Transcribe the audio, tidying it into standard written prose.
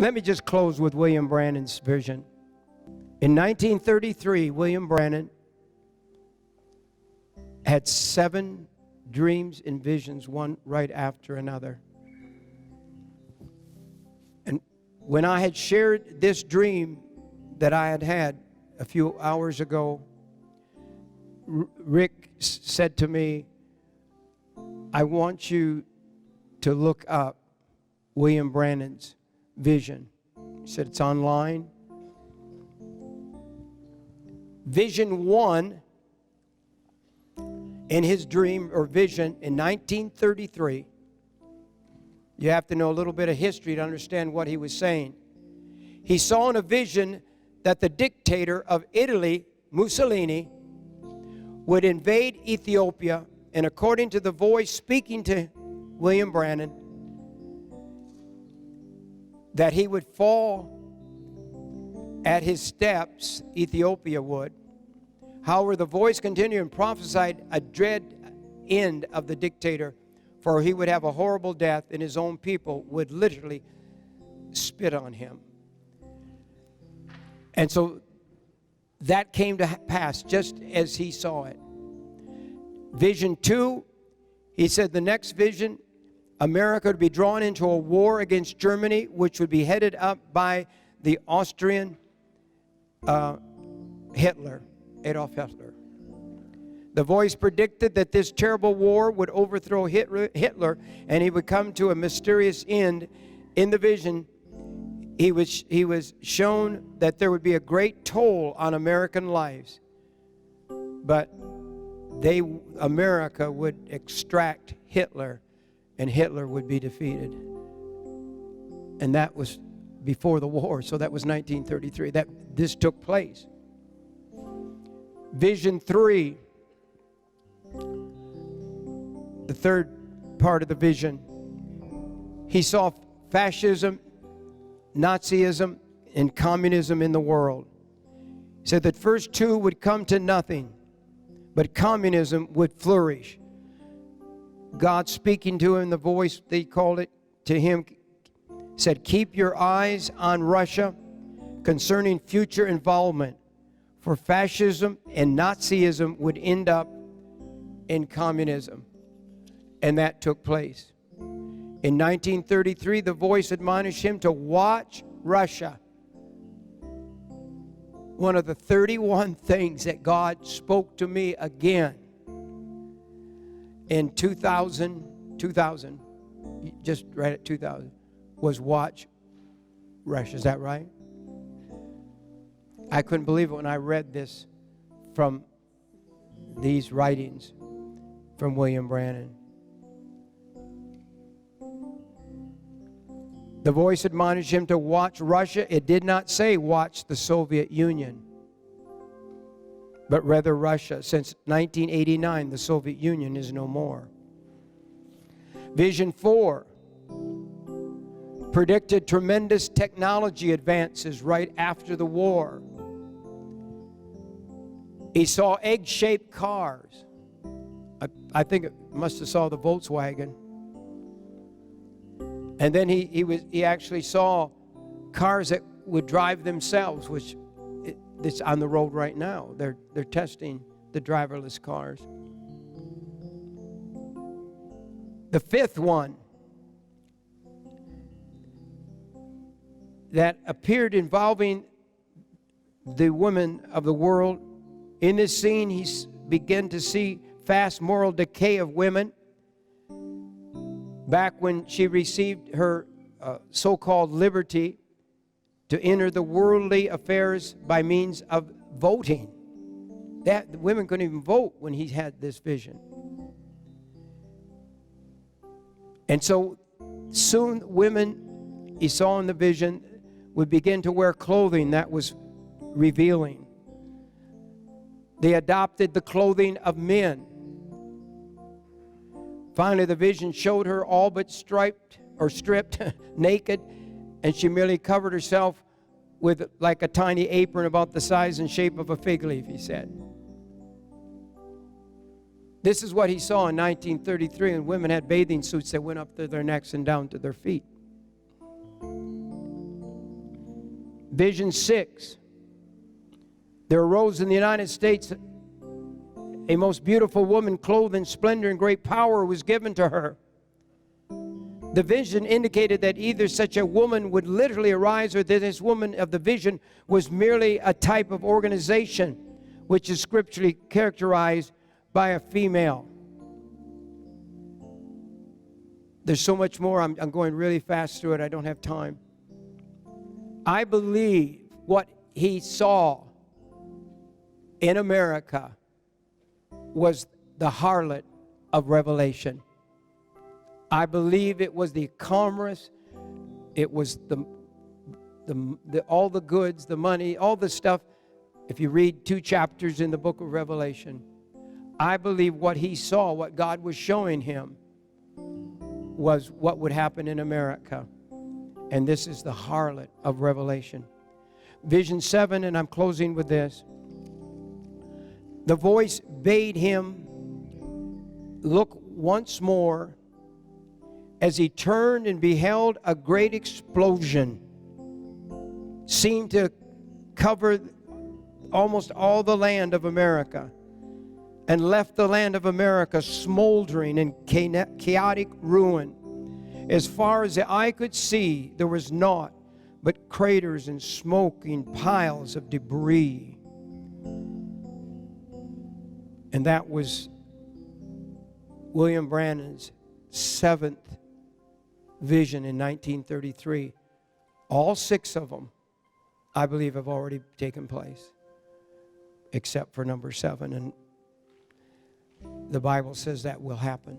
Let me just close with William Branham's vision. In 1933, William Branham had 7 dreams and visions, one right after another. And when I had shared this dream that I had had a few hours ago, Rick said to me, I want you to look up William Branham's vision. He said it's online. Vision 1 in his dream or vision in 1933. You have to know a little bit of history to understand what he was saying. He saw in a vision that the dictator of Italy, Mussolini, would invade Ethiopia, and according to the voice speaking to William Branham, that he would fall at his steps, Ethiopia would. However, the voice continued and prophesied a dread end of the dictator, for he would have a horrible death, and his own people would literally spit on him. And so that came to pass just as he saw it. Vision 2, he said the next vision, America would be drawn into a war against Germany, which would be headed up by the Austrian Hitler, Adolf Hitler. The voice predicted that this terrible war would overthrow Hitler, and he would come to a mysterious end. In the vision, he was shown that there would be a great toll on American lives, but America would extract Hitler, and Hitler would be defeated. And that was before the war, so that was 1933. This took place. Vision 3, the third part of the vision, he saw fascism, Nazism, and communism in the world. He said that first 2 would come to nothing, but communism would flourish. God speaking to him, the voice, they called it to him, said, keep your eyes on Russia concerning future involvement, for fascism and Nazism would end up in communism. And that took place. In 1933, the voice admonished him to watch Russia. One of the 31 things that God spoke to me again in 2000, just right at 2000, was watch Russia. Is that right? I couldn't believe it when I read this from these writings from William Branham. The voice admonished him to watch Russia. It did not say watch the Soviet Union, but rather Russia. Since 1989, the Soviet Union is no more. Vision 4 predicted tremendous technology advances right after the war. He saw egg-shaped cars. I think it must have saw the Volkswagen. And then he actually saw cars that would drive themselves, which it's on the road right now. They're testing the driverless cars. The fifth one that appeared involving the women of the world. In this scene, he began to see fast moral decay of women. Back when she received her so-called liberty to enter the worldly affairs by means of voting. The women couldn't even vote when he had this vision. And so soon women, he saw in the vision, would begin to wear clothing that was revealing. They adopted the clothing of men. Finally, the vision showed her all but stripped, naked, and she merely covered herself with like a tiny apron about the size and shape of a fig leaf, he said. This is what he saw in 1933, and women had bathing suits that went up to their necks and down to their feet. Vision 6. There arose in the United States a most beautiful woman clothed in splendor and great power was given to her. The vision indicated that either such a woman would literally arise or that this woman of the vision was merely a type of organization which is scripturally characterized by a female. There's so much more. I'm going really fast through it. I don't have time. I believe what he saw in America was the harlot of Revelation. I believe it was the commerce, it was the all the goods, the money, all the stuff. If you read 2 chapters in the book of Revelation, I believe what he saw, what God was showing him, was what would happen in America. And this is the harlot of Revelation. Vision 7, and I'm closing with this. The voice bade him look once more as he turned and beheld a great explosion seemed to cover almost all the land of America and left the land of America smoldering in chaotic ruin. As far as the eye could see, there was naught but craters and smoking piles of debris. And that was William Branham's 7th vision in 1933. All 6 of them, I believe, have already taken place, except for number 7. And the Bible says that will happen.